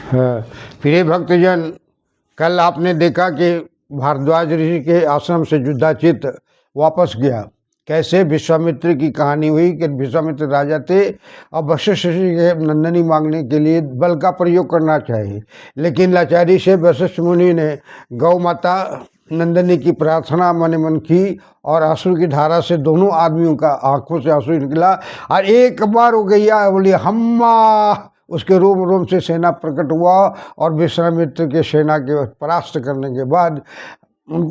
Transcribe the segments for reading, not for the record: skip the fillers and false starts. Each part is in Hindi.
हाँ, प्रिय भक्तजन, कल आपने देखा कि भारद्वाज ऋषि के आश्रम से युद्धाचित वापस गया। कैसे विश्वामित्र की कहानी हुई कि विश्वामित्र राजा थे और वशिष्ठ ऋषि के नंदनी मांगने के लिए बल का प्रयोग करना चाहिए, लेकिन लाचारी से वशिष्ठ मुनि ने गौ माता नंदनी की प्रार्थना मन मन की और आंसू की धारा से दोनों आदमियों का आंखों से आंसू निकला और एक बार वो गैया बोली हम्मा, उसके रोम रोम से सेना प्रकट हुआ और विश्वामित्र के सेना के परास्त करने के बाद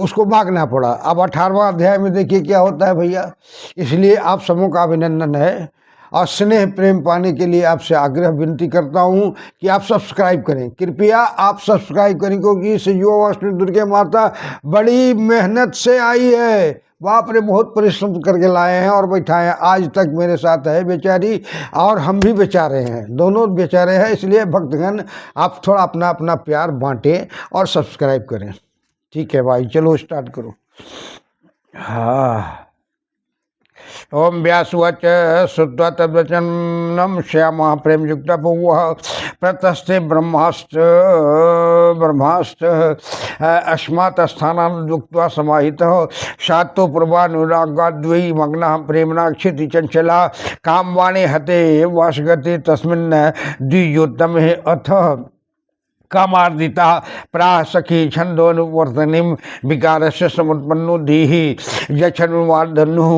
उसको भागना पड़ा। अब 18वां अध्याय में देखिए क्या होता है भैया। इसलिए आप सबों का अभिनंदन है और स्नेह प्रेम पाने के लिए आपसे आग्रह विनती करता हूं कि आप सब्सक्राइब करें, कृपया आप सब्सक्राइब करें, क्योंकि इस युवाष्टमी दुर्गा माता बड़ी मेहनत से आई है। बाप रे, बहुत परिश्रम करके लाए हैं और बैठाए हैं। आज तक मेरे साथ है बेचारी और हम भी बेचारे हैं, दोनों बेचारे हैं। इसलिए भक्तगण आप थोड़ा अपना अपना प्यार बांटें और सब्सक्राइब करें। ठीक है भाई, चलो स्टार्ट करो। हाँ, ओम व्यासुवाच श्रुत्वा तद्वचनं श्यामः प्रेमयुक्त भुवः प्रतस्ते ब्रह्मास्त्र अस्मात् स्थानान् युक्त्वा समाहितः शातो पूर्वानुरागाद्वै मग्नः प्रेम्णा क्षिति चञ्चला कामवाणे हते वासगते तस्मिन् द्वियोत्तमे अथ कामार्दिता प्राह सखी छंदोनुवर्तनिम विकारस्य समुत्पन्नो धीहि यच्छनुवार्धनुः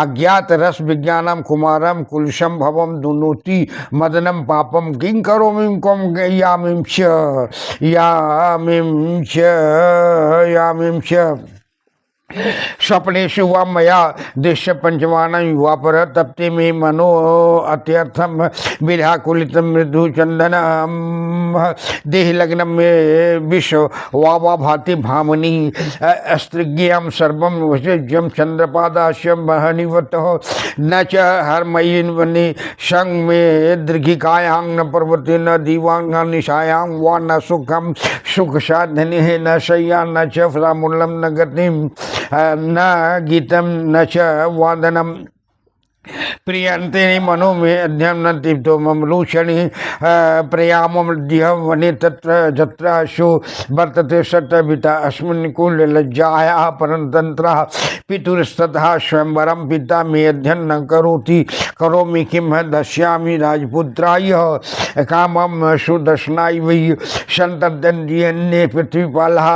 अज्ञात रस विज्ञानम कुमारम कुलशम भवम दुनोति मदनम पापम किं करोमि कम यामिंच स्वप्नेषु वा मया दृश्य पंचमानं युवापर तप्ते मे मनो अत्यर्थम विराकुलितं मृदु चंदनम देहि लग्नं मे विश्व वावा भाति भामनी अस्त्रिज्ञं सर्वं वशज्यं चंद्रपादास्यं महनिवतः न च हरमयीन वनि संग मे दीर्घिकायां न पर्वते न दीवांग न निशायां वा न सुखम सुख साधने न शय्या न च फलामूलम न गतिम न गीतम न च वादनम प्रियंते मनो में अध्यम न तीर्थो ममलूषणी प्रयामद्य वने तत्र जत्राशु वर्तते सतभिता अस्मिन् कुल लज्जाया परतंत्र पितुस्ततः स्वयंवरम पिता मे अध्ययन न करोति करोमि किम दश्यामि राजपुत्राय कामम सुदर्शनाय वै संतद्यन्ये पृथ्वीपालः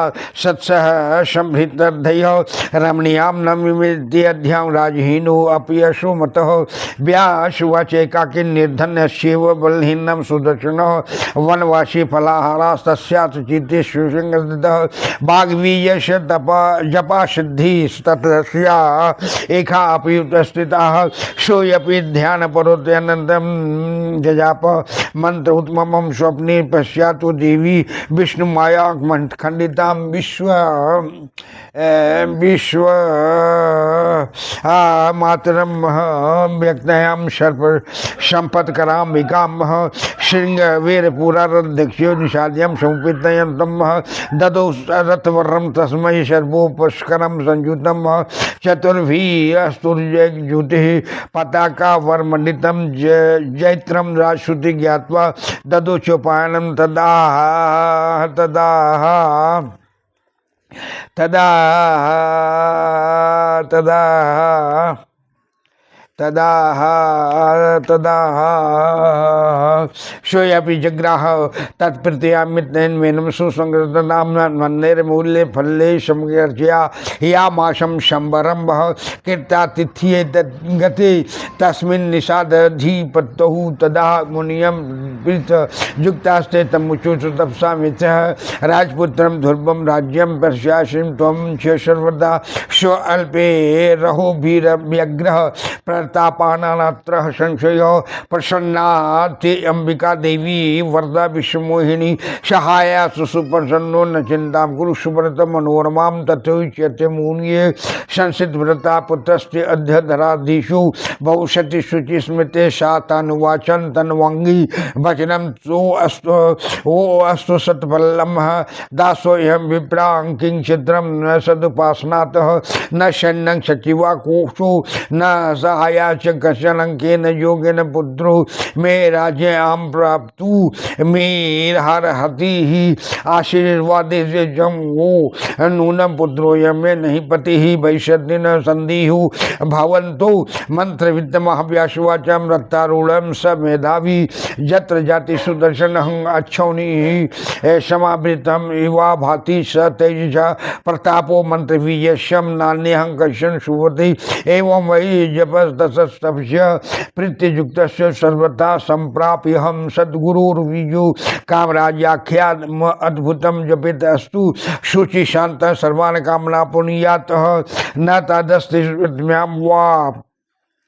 सत्सह संभृतर्धय रमणीयां न मिमेति अध्यां राजहीनो अपि यशो मत व्यासुवाच एकाकी निर्धन्यस्यैव बलहीनं सुदर्शनः वनवासी फलाहारास्तस्यात् चित्ते सुसंगतः वाग्वीर्यस्य जपा सिद्धिस्ततस्या एका अपि उपस्थिताः सोऽपि ध्यानपरोत्यनन्तं जजाप मंत्र उत्तमं स्वप्ने पश्यातु देवी विष्णुमाया खंडितां विश्व मातरम व्यक्तयां सर्प संपत्करां विकाम श्रृंग वीरपुरारध्यक्षो निषाद्यं समुपेतयन्तं ददौ रथवर्रं तस्मै सर्वोपस्करं संयुतं चतुर्भिः अस्तुर्यज्युतिः पताका वरमण्डितं जैत्रं राजश्रुति ज्ञात्वा ददौ चोपायनं तदा सोऽपि जग्राह तत्प्रत्यामितेन सुसंगतनाम मन्दिरमूल्ये फल्ले समगर्जया यामाशं शंबरं वह कीर्तातिथ्ये गते तस्मिन् निषादधिपतौ तदा मुनियं प्रीत युक्तास्ते तमुचुषु तपसा मिथः राजपुत्रं ध्रुवं राज्यं पश्यासिं त्वं च सर्वदा स्वल्पे रहोभिरव्यग्रह प्रतापानात्र संशय प्रसन्नाति अंबिका देवी वरदा विश्वमोहिनी सहाया सुप्रसन्नो न चिंता गुरु सुव्रत मनोरमां तथोच्यते मुनिये संसित व्रता पुत्रस्ते अध्यधराधीषु बहुशति शुचि स्मृते शातानुवाचन तन्वंगी वचनम अस्तु सत्फलम दासोऽहं विप्रां किंचिद्रं न सदुपासनातः न शन्नं सचिवा कोषो न सहाय शिवाया च कशन अंकेन योगेन पुत्रो मे राज्य आम प्राप्तु मे हर हति ही आशीर्वाद से जम वो नूनम पुत्रो यमे नहीं पति ही वैश्य न संधिहु भवंतो मंत्र विद्ध महाव्यासवाचम रत्तारूढ़ स मेधावी जत्र जाति सुदर्शन हंग अच्छौनी समावृतम इवा भाति स तेज प्रतापो मंत्र वियशम नान्यहं कशन सुवति एवं वही जपस दशस्तभ्य प्रीतियुक्त सर्वथा संप्राप्य हम सद्गुरुर्विजु कामराज्याख्या अद्भुतम जपित अस्तु शुचि शांत सर्वान कामना पुनीयात न तदस्तिम्याम वा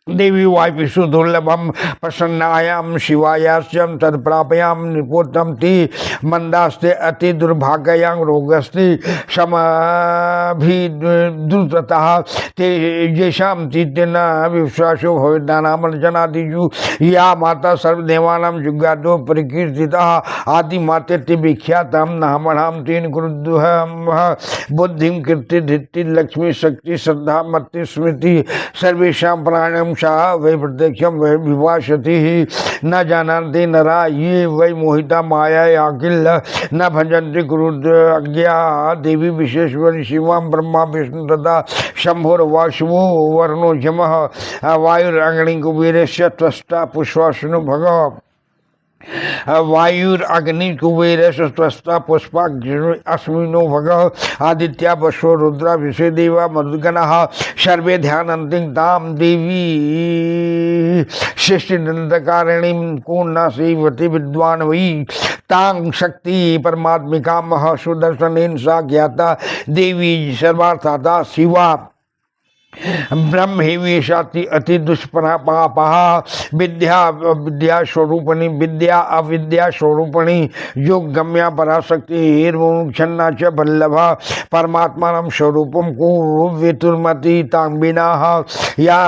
देवी वायपिषु दुर्लभम प्रसन्नायाम शिवायास्यम तत्प्रापयाम निपोतम ती मंदास्ते अति दुर्भाग्यां रोगस्ते समभिद्रुततः तेजेषां चित्तेन विश्वासो भवेदानामर्जनादिषु या माता सर्वदेवानां जुगादो परिकीर्तितः आदिमातेति विख्यातं नामणां तेन क्रुद्धहं बुद्धिं कीर्ति धृति लक्ष्मी शक्ति श्रद्धा मति स्मृति सर्वेषां प्राणां वै प्रत्यक्षम वै विभाषति न जानन्ति नरा ये वै मोहिता माया अखिल न भजन्ति कुरुद्र अज्ञा देवी विशेश्वरी शिवां ब्रह्मा विष्णु तथा शंभोर वासुवो वर्णो यमः वायुरग्नि कुबेरस्य त्वष्टा पुष्पाशनु भग वायुरग्नि कुबेर स्वस्ता पुष्पाग्नि अश्विनो भग आदित्या वशो रुद्रा विषयदेवा मधुगणः सर्वे ध्यानन्ति तां देवी शिष्टदन्तकारिणीं को न सेवति विद्वान् वै तां शक्ति परमात्मिकामः सुदर्शनेन सा ज्ञाता देवी सर्वार्थाता शिवा ब्रह्मेवेशाति अति दुष्परा पापः विद्या स्वरूपणी विद्या अविद्या स्वरूपणी योग गम्या पराशक्ति हिर्मुक्षन्ना च वल्लभा परमात्मानं स्वरूपं को वेतुर्मति तांबिनाः या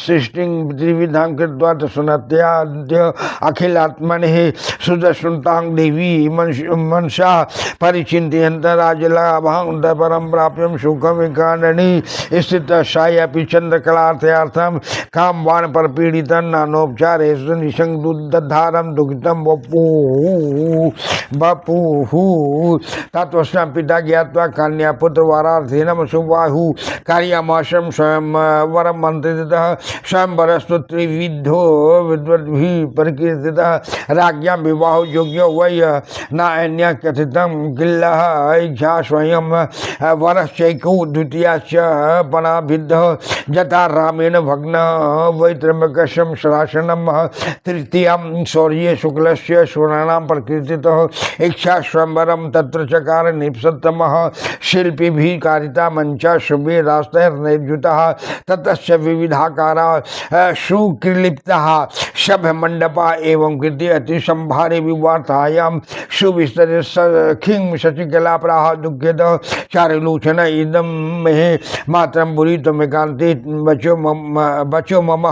सृष्टिं त्रिविधां कृत्वा सुनत्याद्य अखिलात्मनेः सुदर्शनतां देवी मनसा परिचिन्तयन्त राजलाभां परं प्राप्यं सुखविकारिणी स्थित अपि चंद्रकलार्थम काम बाण पर पीड़ित नानोपचार निशंगुद्धारम दुखितम बपू तत्वस्म पिता ज्ञात्वा कन्या पुत्र वारार्थीनम सुबाहु कार्यमाशम स्वयं वरम मंत्रितः स्वयं वरस्तु त्रिविधो विद्वद्भिः परिकीर्तितः राज्ञां विवाह योग्यो वै नान्य कथितं किल्लः इच्छा स्वयं वरश्चैको द्वितीयाश्च पनाभिद्ध जथा रामेण भग्न वैत्रम्यकशं शरासनम तृतीयं शौर्ये शुक्लस्य सुराणां प्रकीर्तितः इच्छा स्वयंवरं तत्र चकार निप्सतमः शिल्पिभिः कारिता मंचा शुभे रास्तैर्निर्जुतः ततश्च विविधाकारा सुक्लिप्तः सभमण्डपा एवं कृति अतिसंभारे विवार्तायां सुविस्तरे सखीं शशिकला प्राह दुःखितः चारुलोचन इदं महे मात्रं बुरी त्वमेकान्ते बचो मम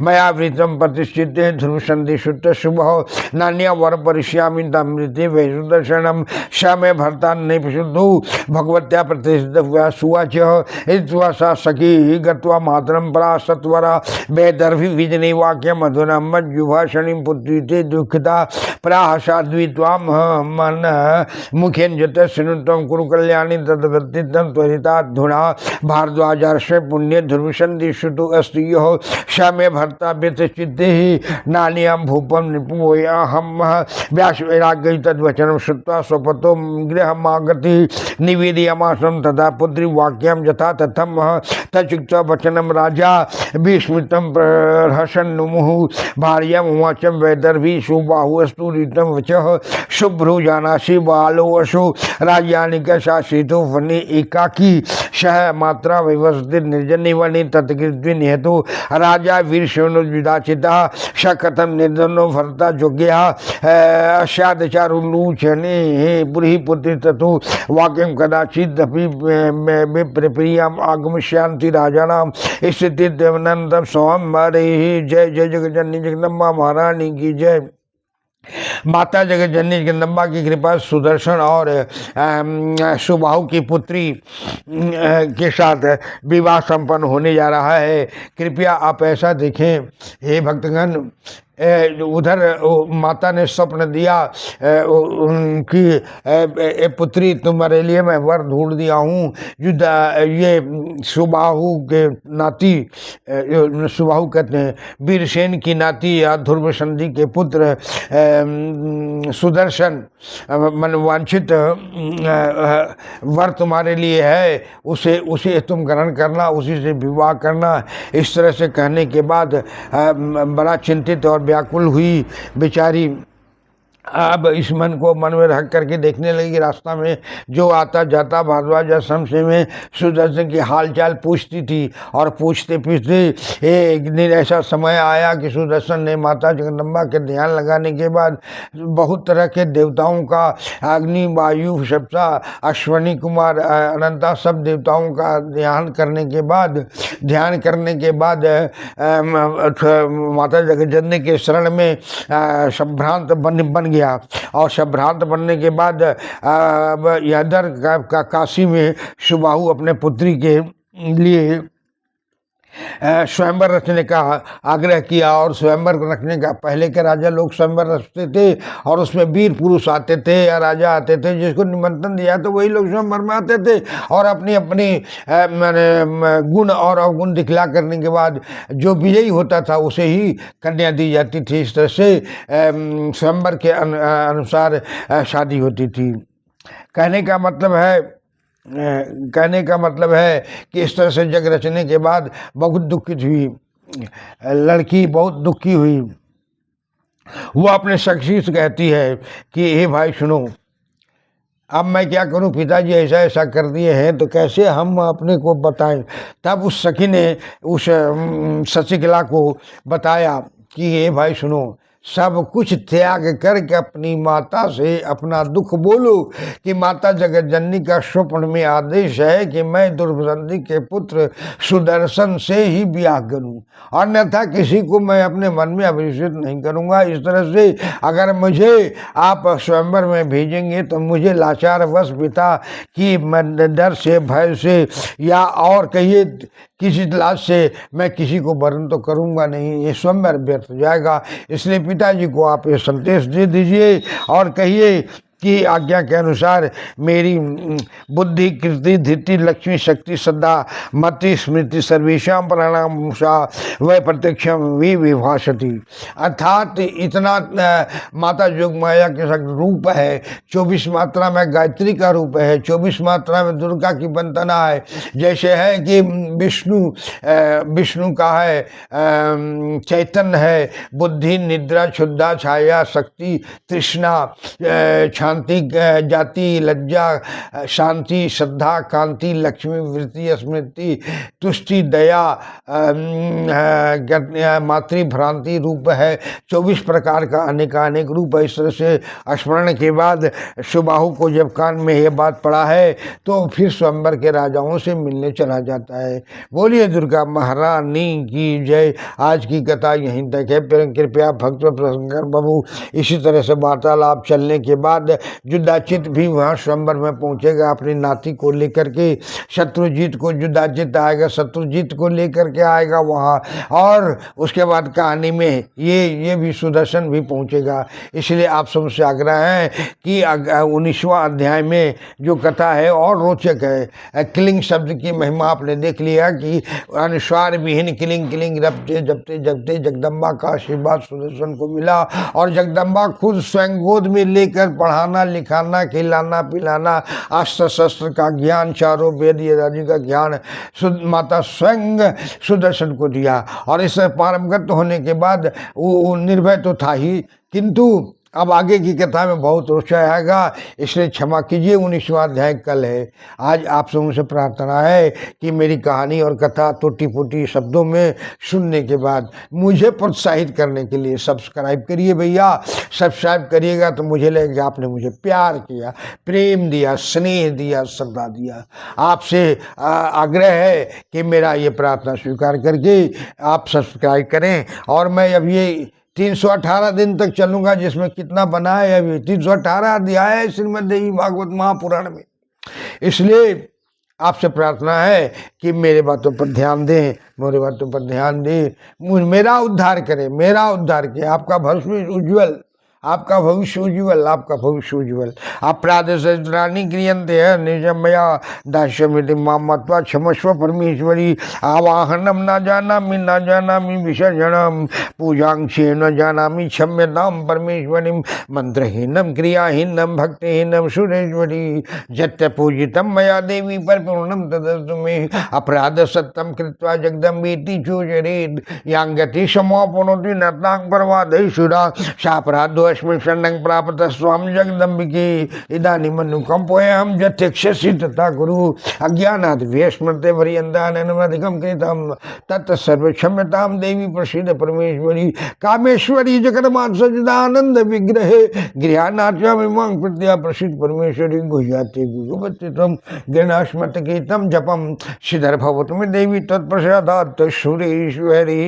मया वृतं प्रतिष्ठिते ध्रुवसन्धि शुद्ध शुभः नान्या वर परिष्यामि तमृते वैसुदर्शनं स मे भर्ता नैपशुद्धो भगवत्या प्रतिष्ठित सुवाच इत्वा सा सखी गत्वा मातरं परा सत्वरा वैदर्भि विजने वाक्यं मधुरं मज्जुभाषणीं पुत्रीते दुःखिता प्राह साध्वी त्वां मन मुखेन जत शृणुत्वं कुरु कल्याणि तद्वर्तितं त्वरिताधुना भारद्वाजार्षे पुण्य ध्रुवसन्धि शुतो अस्ति यः स मे भर्ता व्यतिचित्ते नान्यं भूपं निपुयाहं व्यासवैराग्यै तद्वचनं श्रुत्वा स्वपतो गृहमागति निवेदयामासं तदा पुत्री वाक्यं यथा तथं तच्युक्त्वा वचनं राजा विस्मितं प्रहसन्मुहुः भार्याम् उवाच वैदर्भी सुबाहुस्तु रीतं वचः शुभ्रो जानासि बालो वशो राज्यानिकशासितो वने एकाकी सह मात्रा व्यवस्थित निर्जने वने तत्कृत्वे निहतो राजा वीरसेनोद्विदाचितः स कथं निर्धनो भर्ता योग्यः अस्यादचारुलोचने पुरी पुत्री ततो वाक्यं कदाचिदपि विप्रियाम् आगमिष्यन्ति राजानां स्थिति देवनन्दं स्वयं हरे जय जय जगज्जननी जगदम्बा महारानी की जय। माता जगतजननी जगदम्बा की कृपा सुदर्शन और सुबाहु की पुत्री के साथ विवाह संपन्न होने जा रहा है। कृपया आप ऐसा देखें हे भक्तगण, उधर माता ने स्वप्न दिया कि पुत्री तुम्हारे लिए मैं वर ढूंढ दिया हूँ। ये सुबाहु के नाती, सुबाहु कहते हैं वीरसेन की नाती या ध्रुव संधि के पुत्र सुदर्शन मन वांछित वर तुम्हारे लिए है, उसे तुम ग्रहण करना, उसी से विवाह करना। इस तरह से कहने के बाद बड़ा चिंतित और व्याकुल हुई बेचारी। अब इस मन को मन में रख करके देखने लगी। रास्ता में जो आता जाता भारद्वाज आश्रम से में सुदर्शन की हालचाल पूछती थी, और पूछते पूछते एक दिन ऐसा समय आया कि सुदर्शन ने माता जगदम्बा के ध्यान लगाने के बाद बहुत तरह के देवताओं का, अग्नि वायु सप्ता अश्वनी कुमार अनंता सब देवताओं का ध्यान करने के बाद माता जगतजननी के शरण में संभ्रांत बन गया। और संभ्रांत बनने के बाद इधर काशी में सुबाहु अपने पुत्री के लिए स्वयंवर रचने का आग्रह किया। और स्वयंवर रखने का, पहले के राजा लोग स्वयंवर रचते थे और उसमें वीर पुरुष आते थे या राजा आते थे, जिसको निमंत्रण दिया तो वही लोग स्वयंवर में आते थे और अपनी अपनी गुण और अवगुण दिखला करने के बाद जो विजयी होता था उसे ही कन्या दी जाती थी। इस तरह से स्वयंवर के अनुसार शादी होती थी। कहने का मतलब है कि इस तरह से जग रचने के बाद बहुत दुखित हुई लड़की, बहुत दुखी हुई। वो अपने सखी से कहती है कि हे भाई सुनो, अब मैं क्या करूं, पिताजी ऐसा ऐसा कर दिए हैं तो कैसे हम अपने को बताएं। तब उस सखी ने उस शशिकला को बताया कि हे भाई सुनो, सब कुछ त्याग करके अपनी माता से अपना दुख बोलो कि माता जगतजननी का स्वप्न में आदेश है कि मैं दुर्वसंधि के पुत्र सुदर्शन से ही ब्याह करूं, अन्यथा किसी को मैं अपने मन में अभिषेक नहीं करूंगा। इस तरह से अगर मुझे आप स्वयंवर में भेजेंगे तो मुझे लाचार वश पिता की डर से, भय से या और कहिए किसी लाज से मैं किसी को वरण तो करूंगा नहीं, ये स्वयंवर व्यर्थ हो जाएगा। इसलिए पिताजी को आप ये संदेश दे दीजिए और कहिए की आज्ञा के अनुसार मेरी बुद्धि कीर्ति धीति लक्ष्मी शक्ति श्रद्धा मति स्मृति सर्वेशम प्राणामुषा वह प्रत्यक्षम विभाषति। अर्थात इतना माता जोग माया के रूप है, 24 मात्रा में गायत्री का रूप है, 24 मात्रा में दुर्गा की वंदना है। जैसे है कि विष्णु का है चैतन्य है, बुद्धि निद्रा क्षुद्धा छाया शक्ति तृष्णा शांति जाति लज्जा शांति श्रद्धा कांति लक्ष्मी वृत्ति स्मृति तुष्टि दया मातृभ्रांति रूप है। 24 प्रकार का अनेक रूप है। इस तरह से स्मरण के बाद सुबाहु को जब कान में यह बात पड़ा है तो फिर स्वयंवर के राजाओं से मिलने चला जाता है। बोलिए दुर्गा महारानी की जय। आज की कथा यहीं तक है। कृपया भक्त प्रसंग बाबू इसी तरह से वार्तालाप चलने के बाद युद्धाचित भी वहाँ स्वयंवर में पहुंचेगा अपनी नाती को लेकर के। शत्रुजीत को युद्धाचित आएगा, शत्रुजीत को लेकर के आएगा वहाँ, और उसके बाद कहानी में ये भी सुदर्शन भी पहुंचेगा। इसलिए आप सबसे आग्रह है कि 19वां अध्याय में जो कथा है और रोचक है। क्लिंग शब्द की महिमा आपने देख लिया कि अनुस्वार विहीन क्लिंग रपते जपते जगते जगदम्बा का आशीर्वाद सुदर्शन को मिला और जगदम्बा खुद स्वयं गोद में लेकर पढ़ाना लिखाना खिलाना पिलाना अस्त्र शस्त्र का ज्ञान चारों वेद आदि का ज्ञान माता स्वयं सुदर्शन को दिया। और इस पारंगत होने के बाद वो निर्भय तो था ही, किंतु अब आगे की कथा में बहुत रोचक आएगा, इसलिए क्षमा कीजिए। 19वां अध्याय कल है। आज आप सबों से प्रार्थना है कि मेरी कहानी और कथा टूटी फूटी शब्दों में सुनने के बाद मुझे प्रोत्साहित करने के लिए सब्सक्राइब करिए भैया। सब्सक्राइब करिएगा तो मुझे लगेगा आपने मुझे प्यार किया, प्रेम दिया, स्नेह दिया, श्रद्धा दिया। आपसे आग्रह है कि मेरा ये प्रार्थना स्वीकार करके आप सब्सक्राइब करें। और मैं अब ये 318 दिन तक चलूंगा, जिसमें कितना बना है अभी 318 अध्याय है श्रीमद् देवी भागवत महापुराण में। इसलिए आपसे प्रार्थना है कि मेरे बातों पर ध्यान दें, मेरे बातों पर ध्यान दें, मेरा उद्धार करें, मेरा उद्धार किए, आपका भविष्य उज्ज्वल, आपका भविष्य उज्ज्वल, आपका भविष्य उज्ज्वल। अपराधरानी क्रियंते है निजमया दास्यमिति मां मत्वा क्षमस्व परमेश्वरी। आवाहनम न जानामि विसर्जनम पूजांक्षे न जानामि क्षम्यताम परमेश्वरी। मंत्रहीनम क्रियाहीनम भक्तिहीनम सुरेश्वरी। जत्य पूजितम मया देवी परिपूर्णम तदस्तु मे। अपराध सत्यम कृत्वा जगदम्बेति चोचरेत्। यांगति समापनोति न तां परमादेशुरा। सापराधो अस्मिन् शरणं प्रापत स्वाम जगदम्बिके। इदानीमनुकंपोऽहं यथेक्षसि तथा कुरु। अज्ञानाद् व्यस्मृते पर्यन्ताननमधिकं कृतं तत्सर्वक्षम्यतां देवी प्रसीद परमेश्वरी। कामेश्वरी जगन्मात् सच्चिदानंद विग्रहे गृहाणात्म्यमिमां प्रत्या प्रसीद परमेश्वरी। गुह्याते गुरुवत्तितं गृह्णास्मत्कृतं जपं सिद्धिर्भवतु मे देवी तत्प्रसादात् सुरेश्वरी।